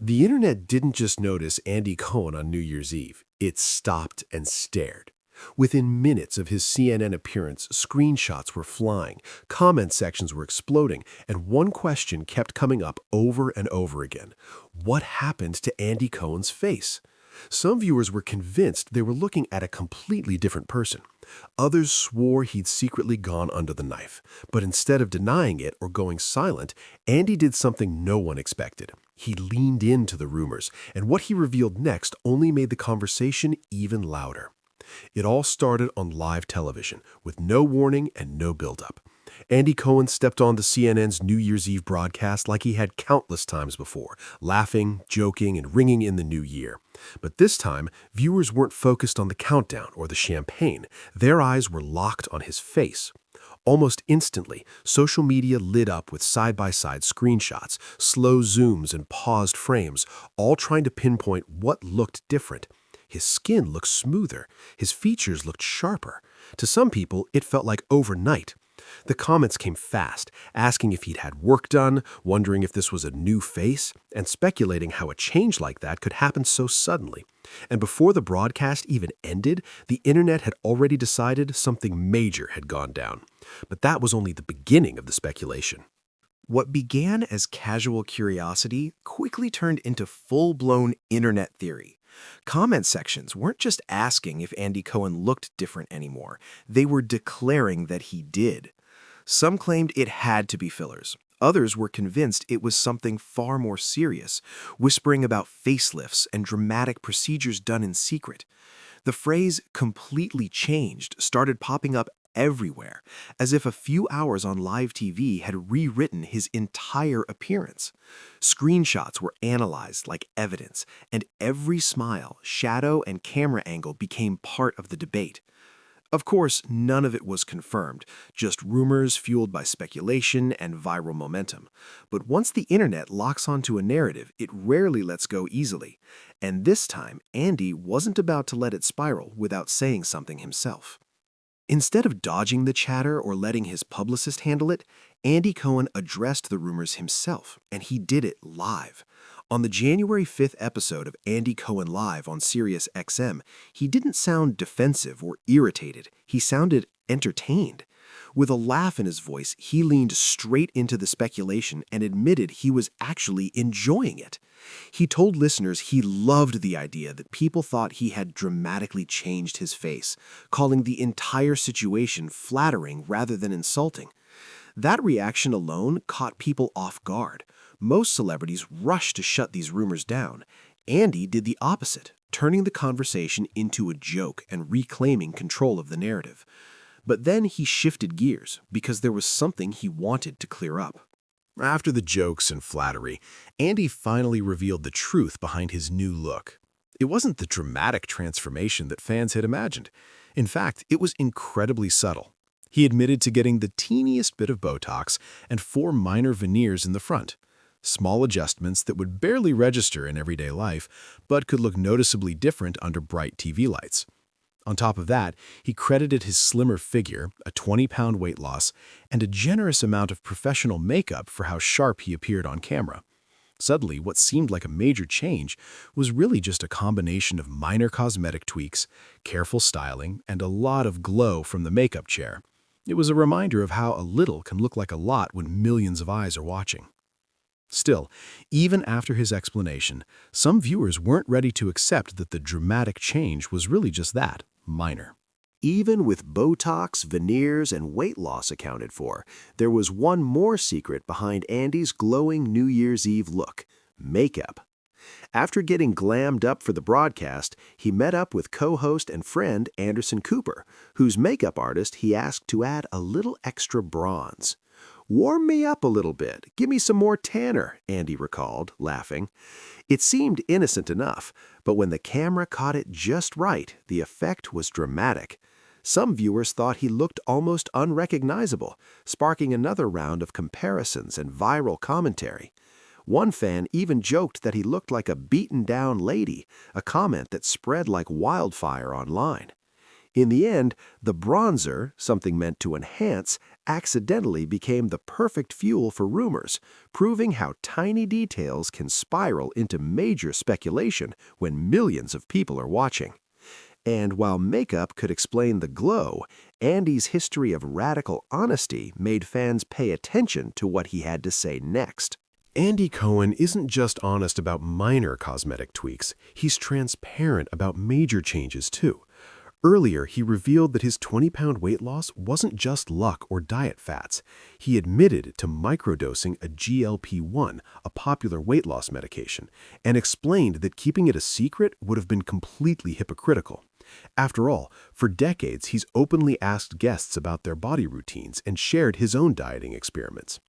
The internet didn't just notice Andy Cohen on New Year's Eve, it stopped and stared. Within minutes of his CNN appearance, screenshots were flying, comment sections were exploding, and one question kept coming up over and over again. What happened to Andy Cohen's face? Some viewers were convinced they were looking at a completely different person. Others swore he'd secretly gone under the knife. But instead of denying it or going silent, Andy did something no one expected. He leaned into the rumors, and what he revealed next only made the conversation even louder. It all started on live television, with no warning and no buildup. Andy Cohen stepped on to CNN's New Year's Eve broadcast like he had countless times before, laughing, joking, and ringing in the new year. But this time, viewers weren't focused on the countdown or the champagne. Their eyes were locked on his face. Almost instantly, social media lit up with side-by-side screenshots, slow zooms, and paused frames, all trying to pinpoint what looked different. His skin looked smoother. His features looked sharper. To some people, it felt like overnight. The comments came fast, asking if he'd had work done, wondering if this was a new face, and speculating how a change like that could happen so suddenly. And before the broadcast even ended, the internet had already decided something major had gone down. But that was only the beginning of the speculation. What began as casual curiosity quickly turned into full-blown internet theory. Comment sections weren't just asking if Andy Cohen looked different anymore. They were declaring that he did. Some claimed it had to be fillers. Others were convinced it was something far more serious, whispering about facelifts and dramatic procedures done in secret. The phrase "completely changed" started popping up everywhere, as if a few hours on live TV had rewritten his entire appearance. Screenshots were analyzed like evidence, and every smile, shadow, and camera angle became part of the debate. Of course, none of it was confirmed, just rumors fueled by speculation and viral momentum. But once the internet locks onto a narrative, it rarely lets go easily. And this time, Andy wasn't about to let it spiral without saying something himself. Instead of dodging the chatter or letting his publicist handle it, Andy Cohen addressed the rumors himself, and he did it live. On the January 5th episode of Andy Cohen Live on Sirius XM, he didn't sound defensive or irritated. He sounded entertained. With a laugh in his voice, he leaned straight into the speculation and admitted he was actually enjoying it. He told listeners he loved the idea that people thought he had dramatically changed his face, calling the entire situation flattering rather than insulting. That reaction alone caught people off guard. Most celebrities rushed to shut these rumors down. Andy did the opposite, turning the conversation into a joke and reclaiming control of the narrative. But then he shifted gears because there was something he wanted to clear up. After the jokes and flattery, Andy finally revealed the truth behind his new look. It wasn't the dramatic transformation that fans had imagined. In fact, it was incredibly subtle. He admitted to getting the teeniest bit of Botox and 4 minor veneers in the front. Small adjustments that would barely register in everyday life, but could look noticeably different under bright TV lights. On top of that, he credited his slimmer figure, a 20-pound weight loss, and a generous amount of professional makeup for how sharp he appeared on camera. Suddenly, what seemed like a major change was really just a combination of minor cosmetic tweaks, careful styling, and a lot of glow from the makeup chair. It was a reminder of how a little can look like a lot when millions of eyes are watching. Still, even after his explanation, some viewers weren't ready to accept that the dramatic change was really just that, minor. Even with Botox, veneers, and weight loss accounted for, there was one more secret behind Andy's glowing New Year's Eve look: makeup. After getting glammed up for the broadcast, he met up with co-host and friend Anderson Cooper, whose makeup artist he asked to add a little extra bronze. "Warm me up a little bit. Give me some more tanner," Andy recalled, laughing. It seemed innocent enough, but when the camera caught it just right, the effect was dramatic. Some viewers thought he looked almost unrecognizable, sparking another round of comparisons and viral commentary. One fan even joked that he looked like a beaten-down lady, a comment that spread like wildfire online. In the end, the bronzer, something meant to enhance, accidentally became the perfect fuel for rumors, proving how tiny details can spiral into major speculation when millions of people are watching. And while makeup could explain the glow, Andy's history of radical honesty made fans pay attention to what he had to say next. Andy Cohen isn't just honest about minor cosmetic tweaks, he's transparent about major changes too. Earlier, he revealed that his 20-pound weight loss wasn't just luck or diet fads. He admitted to microdosing a GLP-1, a popular weight loss medication, and explained that keeping it a secret would have been completely hypocritical. After all, for decades, he's openly asked guests about their body routines and shared his own dieting experiments.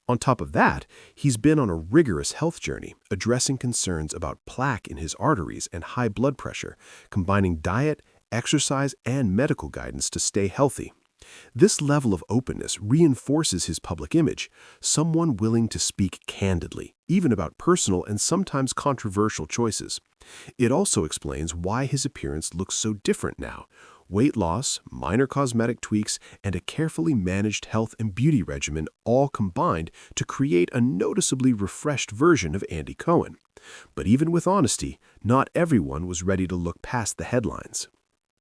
On top of that, he's been on a rigorous health journey, addressing concerns about plaque in his arteries and high blood pressure, combining diet, exercise, and medical guidance to stay healthy. This level of openness reinforces his public image, someone willing to speak candidly, even about personal and sometimes controversial choices. It also explains why his appearance looks so different now. Weight loss, minor cosmetic tweaks, and a carefully managed health and beauty regimen all combined to create a noticeably refreshed version of Andy Cohen. But even with honesty, not everyone was ready to look past the headlines.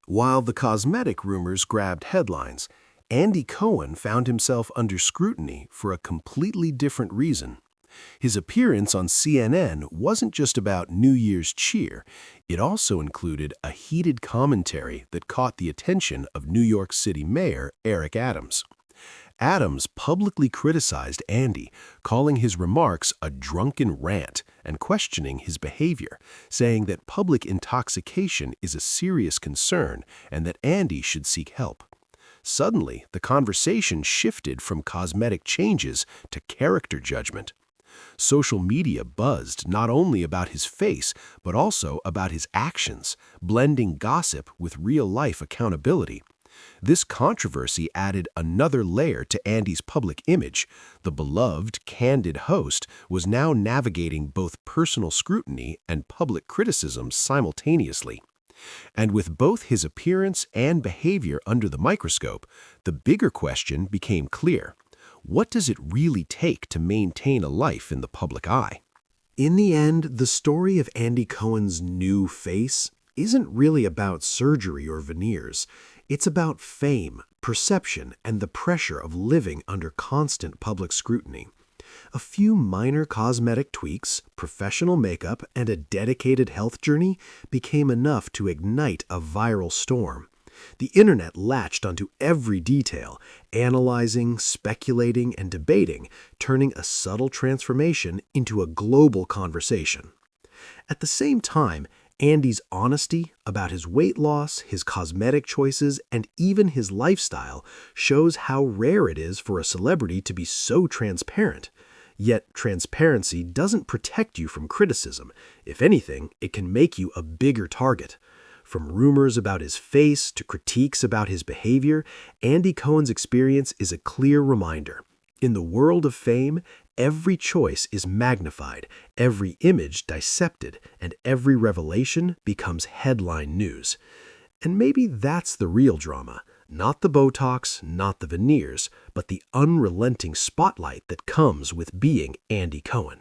While the cosmetic rumors grabbed headlines, Andy Cohen found himself under scrutiny for a completely different reason. His appearance on CNN wasn't just about New Year's cheer, it also included a heated commentary that caught the attention of New York City Mayor Eric Adams. Adams publicly criticized Andy, calling his remarks a drunken rant and questioning his behavior, saying that public intoxication is a serious concern and that Andy should seek help. Suddenly, the conversation shifted from cosmetic changes to character judgment. Social media buzzed not only about his face, but also about his actions, blending gossip with real-life accountability. This controversy added another layer to Andy's public image. The beloved, candid host was now navigating both personal scrutiny and public criticism simultaneously. And with both his appearance and behavior under the microscope, the bigger question became clear. What does it really take to maintain a life in the public eye? In the end, the story of Andy Cohen's new face isn't really about surgery or veneers. It's about fame, perception, and the pressure of living under constant public scrutiny. A few minor cosmetic tweaks, professional makeup, and a dedicated health journey became enough to ignite a viral storm. The internet latched onto every detail, analyzing, speculating, and debating, turning a subtle transformation into a global conversation. At the same time, Andy's honesty about his weight loss, his cosmetic choices, and even his lifestyle shows how rare it is for a celebrity to be so transparent. Yet transparency doesn't protect you from criticism. If anything, it can make you a bigger target. From rumors about his face to critiques about his behavior, Andy Cohen's experience is a clear reminder. In the world of fame, every choice is magnified, every image dissected, and every revelation becomes headline news. And maybe that's the real drama. Not the Botox, not the veneers, but the unrelenting spotlight that comes with being Andy Cohen.